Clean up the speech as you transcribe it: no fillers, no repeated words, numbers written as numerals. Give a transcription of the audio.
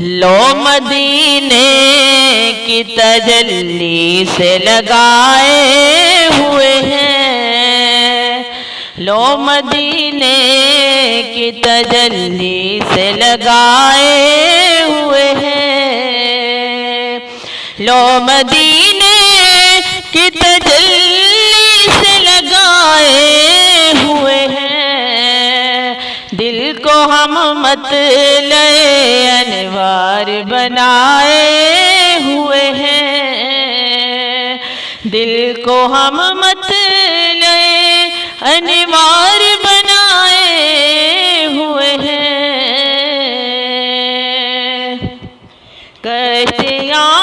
لو مدینے کی تجلی سے لگائے ہوئے ہیں، لو مدینے کی تجلی سے لگائے ہوئے ہیں، لو مدینے کی تجلی سے لگائے ہوئے ہیں، دل کو ہم مطلع انوار بنائے ہوئے ہیں، دل کو ہم مطلع انوار بنائے ہوئے ہیں، کشتیاں